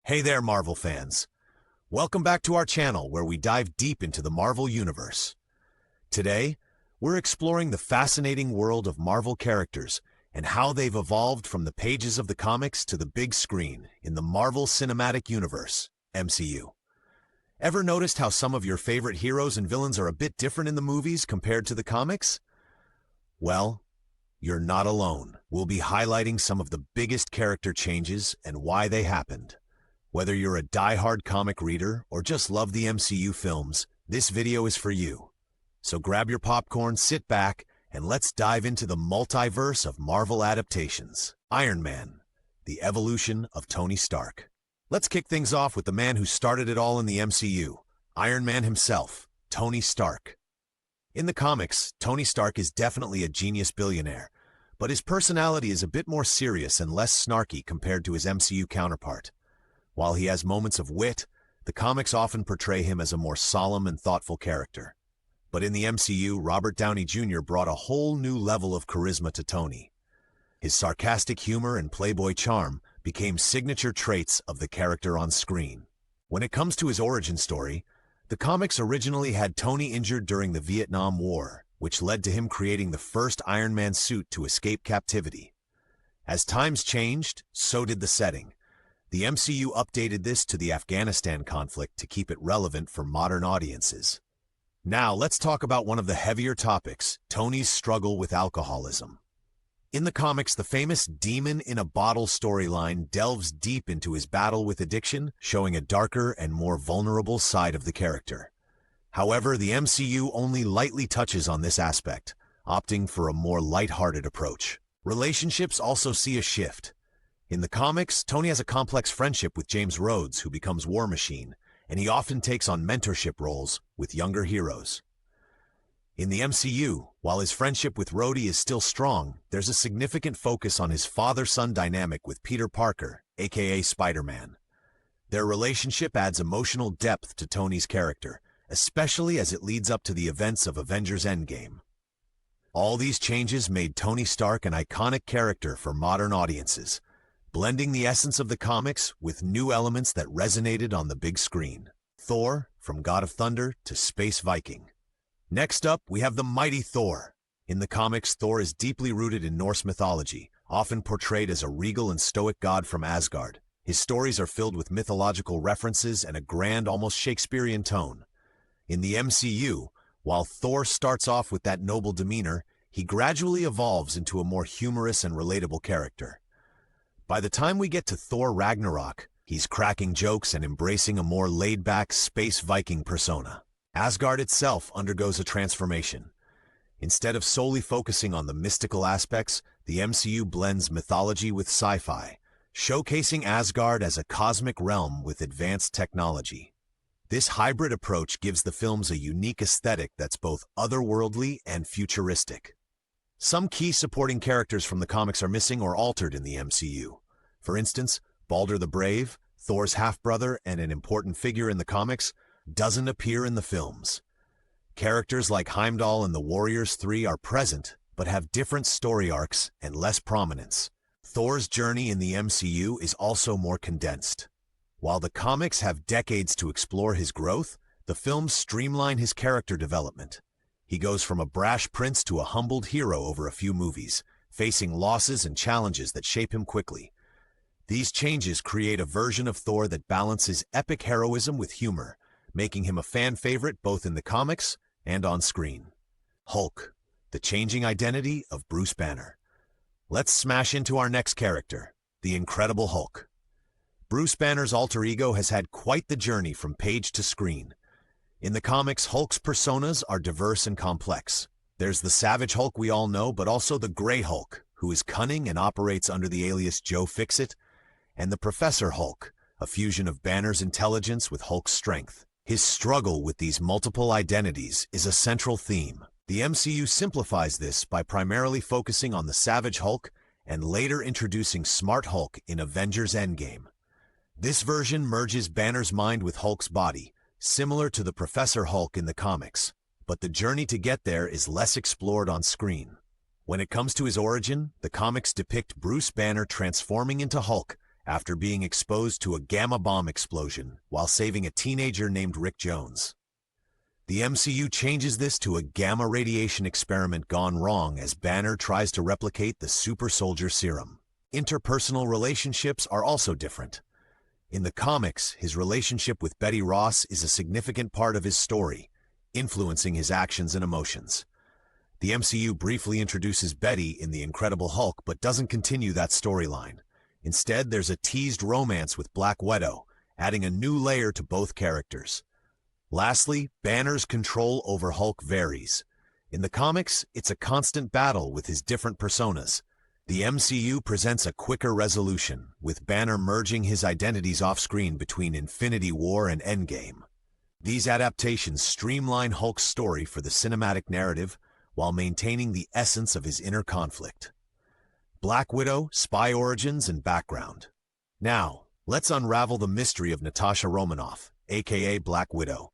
Hey there, Marvel fans. Welcome back to our channel where we dive deep into the Marvel Universe. Today, we're exploring the fascinating world of Marvel characters and how they've evolved from the pages of the comics to the big screen in the Marvel Cinematic Universe, MCU. Ever noticed how some of your favorite heroes and villains are a bit different in the movies compared to the comics? Well, you're not alone. We'll be highlighting some of the biggest character changes and why they happened. Whether you're a die-hard comic reader or just love the MCU films, this video is for you. So grab your popcorn, sit back, and let's dive into the multiverse of Marvel adaptations. Iron Man, the evolution of Tony Stark. Let's kick things off with the man who started it all in the MCU, Iron Man himself, Tony Stark. In the comics, Tony Stark is definitely a genius billionaire, but his personality is a bit more serious and less snarky compared to his MCU counterpart. While he has moments of wit, the comics often portray him as a more solemn and thoughtful character. But in the MCU, Robert Downey Jr. brought a whole new level of charisma to Tony. His sarcastic humor and playboy charm became signature traits of the character on screen. When it comes to his origin story, the comics originally had Tony injured during the Vietnam War, which led to him creating the first Iron Man suit to escape captivity. As times changed, so did the setting. The MCU updated this to the Afghanistan conflict to keep it relevant for modern audiences. Now, let's talk about one of the heavier topics, Tony's struggle with alcoholism. In the comics, the famous Demon in a Bottle storyline delves deep into his battle with addiction, showing a darker and more vulnerable side of the character. However, the MCU only lightly touches on this aspect, opting for a more lighthearted approach. Relationships also see a shift. In the comics, Tony has a complex friendship with James Rhodes, who becomes War Machine, and he often takes on mentorship roles with younger heroes. In the MCU, while his friendship with Rhodey is still strong, there's a significant focus on his father-son dynamic with Peter Parker, aka Spider-Man. Their relationship adds emotional depth to Tony's character, especially as it leads up to the events of Avengers Endgame. All these changes made Tony Stark an iconic character for modern audiences, blending the essence of the comics with new elements that resonated on the big screen. Thor, from God of Thunder to Space Viking. Next up, we have the mighty Thor. In the comics, Thor is deeply rooted in Norse mythology, often portrayed as a regal and stoic god from Asgard. His stories are filled with mythological references and a grand, almost Shakespearean tone. In the MCU, while Thor starts off with that noble demeanor, he gradually evolves into a more humorous and relatable character. By the time we get to Thor Ragnarok, he's cracking jokes and embracing a more laid-back space Viking persona. Asgard itself undergoes a transformation. Instead of solely focusing on the mystical aspects, the MCU blends mythology with sci-fi, showcasing Asgard as a cosmic realm with advanced technology. This hybrid approach gives the films a unique aesthetic that's both otherworldly and futuristic. Some key supporting characters from the comics are missing or altered in the MCU. For instance, Balder the Brave, Thor's half-brother and an important figure in the comics, doesn't appear in the films. Characters like Heimdall and the Warriors 3 are present, but have different story arcs and less prominence. Thor's journey in the MCU is also more condensed. While the comics have decades to explore his growth, the films streamline his character development. He goes from a brash prince to a humbled hero over a few movies, facing losses and challenges that shape him quickly. These changes create a version of Thor that balances epic heroism with humor, making him a fan favorite both in the comics and on screen. Hulk, the changing identity of Bruce Banner. Let's smash into our next character, the Incredible Hulk. Bruce Banner's alter ego has had quite the journey from page to screen. In the comics, Hulk's personas are diverse and complex. There's the Savage Hulk we all know, but also the Grey Hulk, who is cunning and operates under the alias Joe Fixit, and the Professor Hulk, a fusion of Banner's intelligence with Hulk's strength. His struggle with these multiple identities is a central theme. The MCU simplifies this by primarily focusing on the Savage Hulk and later introducing Smart Hulk in Avengers Endgame. This version merges Banner's mind with Hulk's body, similar to the Professor Hulk in the comics, but the journey to get there is less explored on screen. When it comes to his origin, the comics depict Bruce Banner transforming into Hulk after being exposed to a gamma bomb explosion while saving a teenager named Rick Jones. The MCU changes this to a gamma radiation experiment gone wrong as Banner tries to replicate the super soldier serum. Interpersonal relationships are also different. In the comics, his relationship with Betty Ross is a significant part of his story, influencing his actions and emotions. The MCU briefly introduces Betty in The Incredible Hulk but doesn't continue that storyline. Instead, there's a teased romance with Black Widow, adding a new layer to both characters. Lastly, Banner's control over Hulk varies. In the comics, it's a constant battle with his different personas. The MCU presents a quicker resolution, with Banner merging his identities off-screen between Infinity War and Endgame. These adaptations streamline Hulk's story for the cinematic narrative while maintaining the essence of his inner conflict. Black Widow, spy origins, and background. Now, let's unravel the mystery of Natasha Romanoff, aka Black Widow.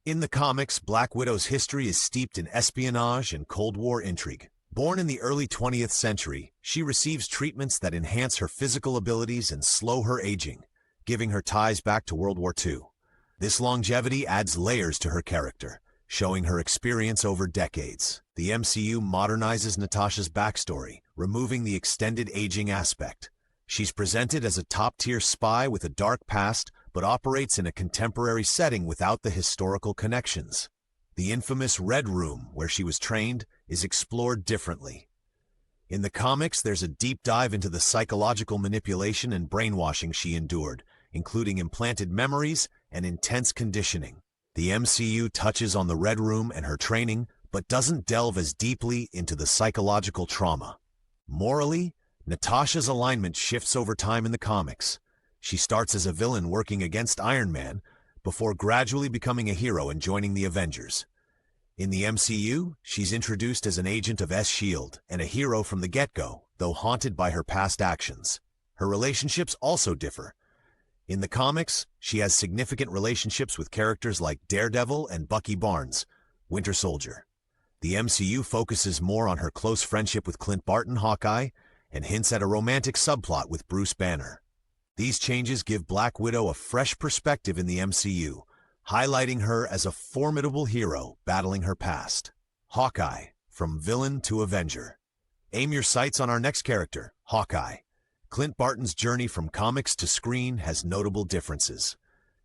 In the comics, Black Widow's history is steeped in espionage and Cold War intrigue. Born in the early 20th century, she receives treatments that enhance her physical abilities and slow her aging, giving her ties back to World War II. This longevity adds layers to her character, showing her experience over decades. The MCU modernizes Natasha's backstory, removing the extended aging aspect. She's presented as a top-tier spy with a dark past, but operates in a contemporary setting without the historical connections. The infamous Red Room, where she was trained, is explored differently. In the comics, there's a deep dive into the psychological manipulation and brainwashing she endured, including implanted memories and intense conditioning. The MCU touches on the Red Room and her training, but doesn't delve as deeply into the psychological trauma. Morally, Natasha's alignment shifts over time in the comics. She starts as a villain working against Iron Man, before gradually becoming a hero and joining the Avengers. In the MCU, she's introduced as an agent of S.H.I.E.L.D. and a hero from the get-go, though haunted by her past actions. Her relationships also differ. In the comics, she has significant relationships with characters like Daredevil and Bucky Barnes, Winter Soldier. The MCU focuses more on her close friendship with Clint Barton, Hawkeye, and hints at a romantic subplot with Bruce Banner. These changes give Black Widow a fresh perspective in the MCU, highlighting her as a formidable hero battling her past. Hawkeye, from villain to Avenger. Aim your sights on our next character, Hawkeye. Clint Barton's journey from comics to screen has notable differences.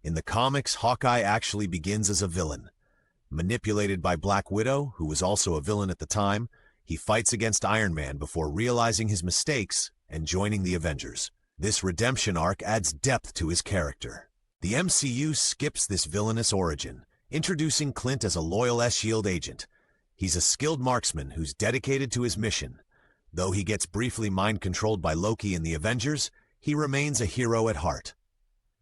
In the comics, Hawkeye actually begins as a villain. Manipulated by Black Widow, who was also a villain at the time, he fights against Iron Man before realizing his mistakes and joining the Avengers. This redemption arc adds depth to his character. The MCU skips this villainous origin, introducing Clint as a loyal S.H.I.E.L.D. agent. He's a skilled marksman who's dedicated to his mission. Though he gets briefly mind-controlled by Loki in the Avengers, he remains a hero at heart.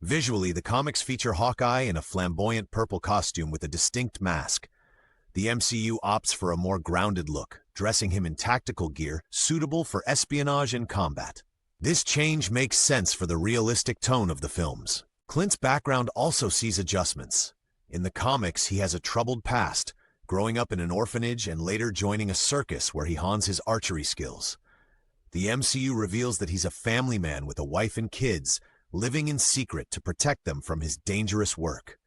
Visually, the comics feature Hawkeye in a flamboyant purple costume with a distinct mask. The MCU opts for a more grounded look, dressing him in tactical gear suitable for espionage and combat. This change makes sense for the realistic tone of the films. Clint's background also sees adjustments. In the comics, he has a troubled past, growing up in an orphanage and later joining a circus where he hones his archery skills. The MCU reveals that he's a family man with a wife and kids, living in secret to protect them from his dangerous work.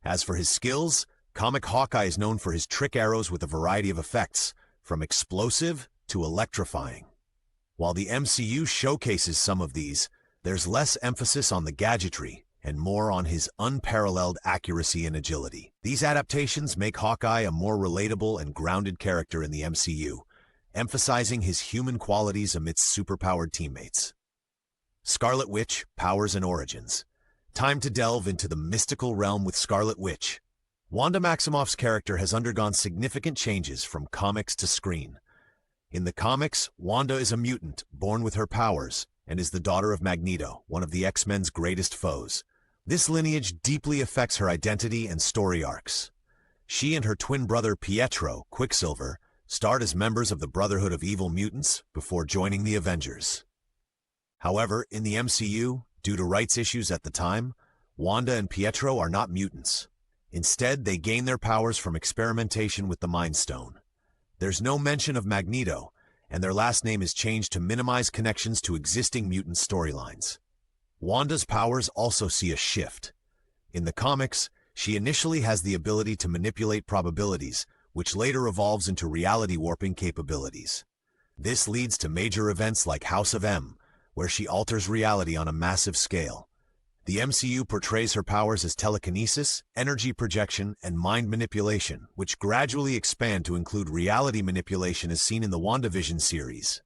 As for his skills, comic Hawkeye is known for his trick arrows with a variety of effects, from explosive to electrifying. While the MCU showcases some of these, there's less emphasis on the gadgetry and more on his unparalleled accuracy and agility. These adaptations make Hawkeye a more relatable and grounded character in the MCU, emphasizing his human qualities amidst superpowered teammates. Scarlet Witch, Powers and Origins. Time to delve into the mystical realm with Scarlet Witch. Wanda Maximoff's character has undergone significant changes from comics to screen. In the comics, Wanda is a mutant, born with her powers, and is the daughter of Magneto, one of the X-Men's greatest foes. This lineage deeply affects her identity and story arcs. She and her twin brother Pietro, Quicksilver, start as members of the Brotherhood of Evil Mutants before joining the Avengers. However, in the MCU, due to rights issues at the time, Wanda and Pietro are not mutants. Instead, they gain their powers from experimentation with the Mind Stone. There's no mention of Magneto, and their last name is changed to minimize connections to existing mutant storylines. Wanda's powers also see a shift. In the comics, she initially has the ability to manipulate probabilities, which later evolves into reality warping capabilities. This leads to major events like House of M, where she alters reality on a massive scale. The MCU portrays her powers as telekinesis, energy projection, and mind manipulation, which gradually expand to include reality manipulation as seen in the WandaVision series.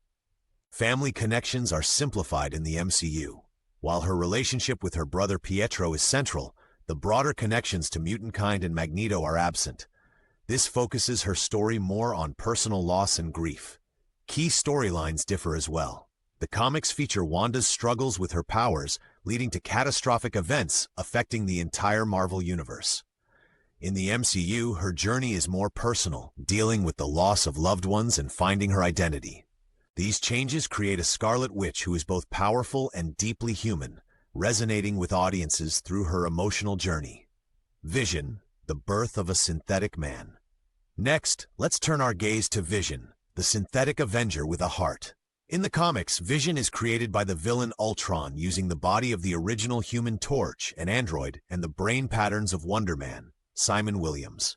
Family connections are simplified in the MCU. While her relationship with her brother Pietro is central, the broader connections to Mutantkind and Magneto are absent. This focuses her story more on personal loss and grief. Key storylines differ as well. The comics feature Wanda's struggles with her powers, leading to catastrophic events affecting the entire Marvel Universe. In the MCU, her journey is more personal, dealing with the loss of loved ones and finding her identity. These changes create a Scarlet Witch who is both powerful and deeply human, resonating with audiences through her emotional journey. Vision, the birth of a synthetic man. Next, let's turn our gaze to Vision, the synthetic Avenger with a heart. In the comics, Vision is created by the villain Ultron using the body of the original Human Torch, an android, and the brain patterns of Wonder Man, Simon Williams.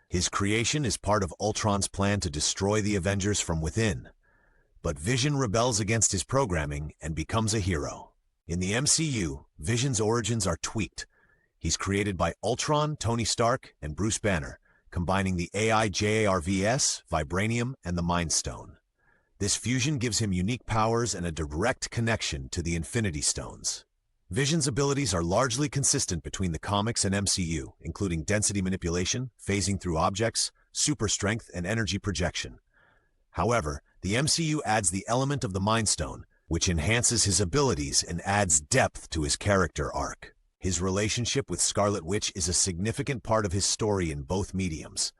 His creation is part of Ultron's plan to destroy the Avengers from within. But Vision rebels against his programming and becomes a hero. In the MCU, Vision's origins are tweaked. He's created by Ultron, Tony Stark, and Bruce Banner, combining the AI JARVS, Vibranium, and the Mind Stone. This fusion gives him unique powers and a direct connection to the Infinity Stones. Vision's abilities are largely consistent between the comics and MCU, including density manipulation, phasing through objects, super strength, and energy projection. However, the MCU adds the element of the Mind Stone, which enhances his abilities and adds depth to his character arc. His relationship with Scarlet Witch is a significant part of his story in both mediums.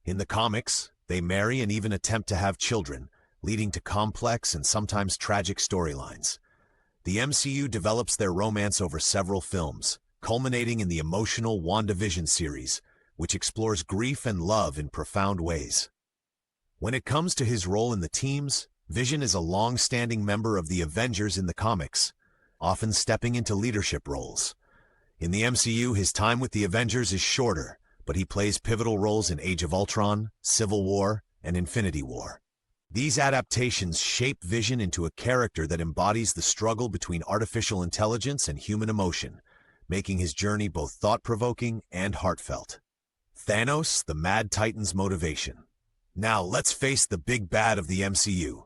In the comics, they marry and even attempt to have children, leading to complex and sometimes tragic storylines. The MCU develops their romance over several films, culminating in the emotional WandaVision series, which explores grief and love in profound ways. When it comes to his role in the teams, Vision is a long-standing member of the Avengers in the comics, often stepping into leadership roles. In the MCU, his time with the Avengers is shorter, but he plays pivotal roles in Age of Ultron, Civil War, and Infinity War. These adaptations shape Vision into a character that embodies the struggle between artificial intelligence and human emotion, making his journey both thought-provoking and heartfelt. Thanos, the Mad Titan's motivation. Now let's face the big bad of the MCU,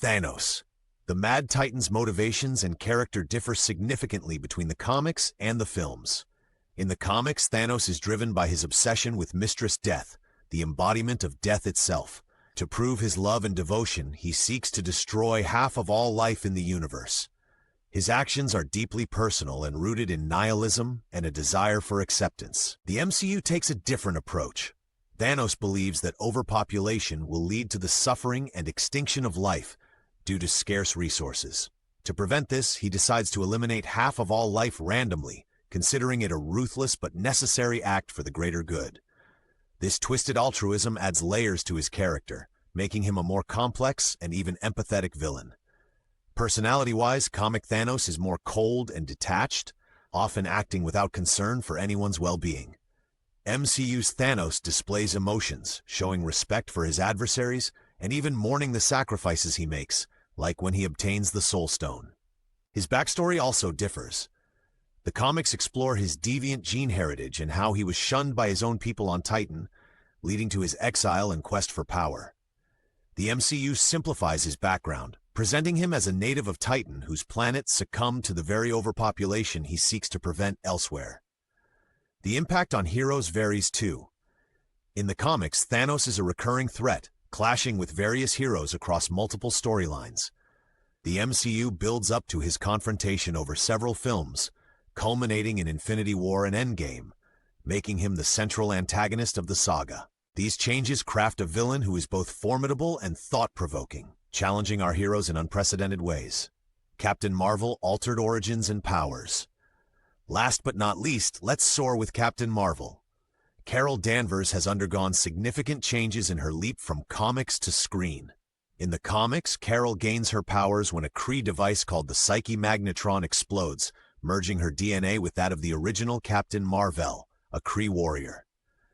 Thanos. The Mad Titan's motivations and character differ significantly between the comics and the films. In the comics, Thanos is driven by his obsession with Mistress Death, the embodiment of death itself. To prove his love and devotion, he seeks to destroy half of all life in the universe. His actions are deeply personal and rooted in nihilism and a desire for acceptance. The MCU takes a different approach. Thanos believes that overpopulation will lead to the suffering and extinction of life due to scarce resources. To prevent this, he decides to eliminate half of all life randomly, considering it a ruthless but necessary act for the greater good. This twisted altruism adds layers to his character, making him a more complex and even empathetic villain. Personality-wise, comic Thanos is more cold and detached, often acting without concern for anyone's well-being. MCU's Thanos displays emotions, showing respect for his adversaries and even mourning the sacrifices he makes, like when he obtains the Soul Stone. His backstory also differs. The comics explore his deviant gene heritage and how he was shunned by his own people on Titan, leading to his exile and quest for power. The MCU simplifies his background, presenting him as a native of Titan whose planet succumbed to the very overpopulation he seeks to prevent elsewhere. The impact on heroes varies too. In the comics, Thanos is a recurring threat, clashing with various heroes across multiple storylines. The MCU builds up to his confrontation over several films, culminating in Infinity War and Endgame, making him the central antagonist of the saga. These changes craft a villain who is both formidable and thought-provoking, challenging our heroes in unprecedented ways. Captain Marvel: Altered Origins and Powers. Last but not least, let's soar with Captain Marvel. Carol Danvers has undergone significant changes in her leap from comics to screen. In the comics, Carol gains her powers when a Kree device called the Psyche Magnetron explodes, merging her DNA with that of the original Captain Marvel, a Kree warrior.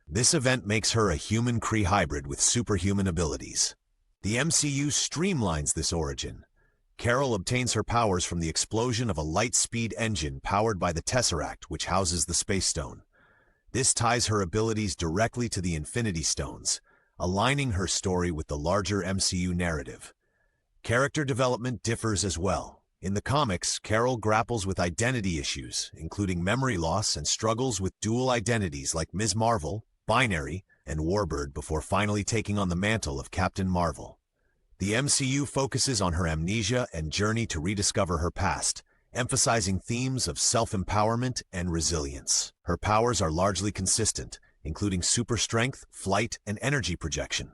This event makes her a human-Kree hybrid with superhuman abilities. The MCU streamlines this origin. Carol obtains her powers from the explosion of a light-speed engine powered by the Tesseract, which houses the Space Stone. This ties her abilities directly to the Infinity Stones, aligning her story with the larger MCU narrative. Character development differs as well. In the comics, Carol grapples with identity issues, including memory loss, and struggles with dual identities like Ms. Marvel, Binary, and Warbird before finally taking on the mantle of Captain Marvel. The MCU focuses on her amnesia and journey to rediscover her past, emphasizing themes of self-empowerment and resilience. Her powers are largely consistent, including super strength, flight, and energy projection.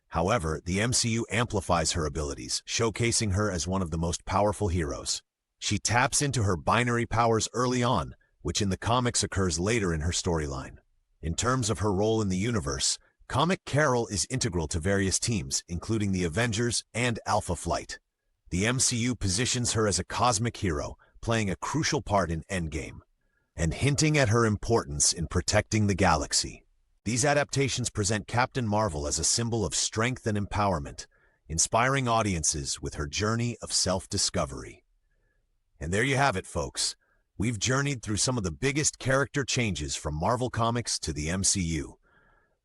However, the MCU amplifies her abilities, showcasing her as one of the most powerful heroes. She taps into her binary powers early on, which in the comics occurs later in her storyline. In terms of her role in the universe, Comic Carol is integral to various teams, including the Avengers and Alpha Flight. The MCU positions her as a cosmic hero, playing a crucial part in Endgame, and hinting at her importance in protecting the galaxy. These adaptations present Captain Marvel as a symbol of strength and empowerment, inspiring audiences with her journey of self-discovery. And there you have it, folks. We've journeyed through some of the biggest character changes from Marvel Comics to the MCU.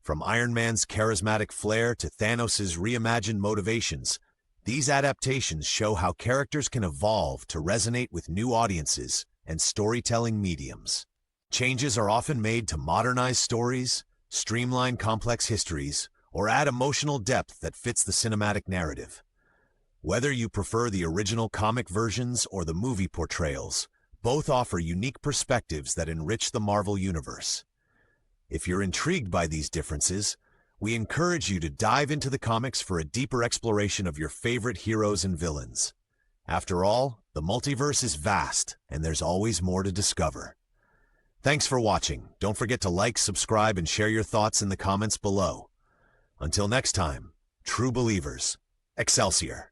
From Iron Man's charismatic flair to Thanos' reimagined motivations, these adaptations show how characters can evolve to resonate with new audiences and storytelling mediums. Changes are often made to modernize stories, streamline complex histories, or add emotional depth that fits the cinematic narrative. Whether you prefer the original comic versions or the movie portrayals, both offer unique perspectives that enrich the Marvel Universe. If you're intrigued by these differences, we encourage you to dive into the comics for a deeper exploration of your favorite heroes and villains. After all, the multiverse is vast, and there's always more to discover. Thanks for watching. Don't forget to like, subscribe, and share your thoughts in the comments below. Until next time, true believers, Excelsior!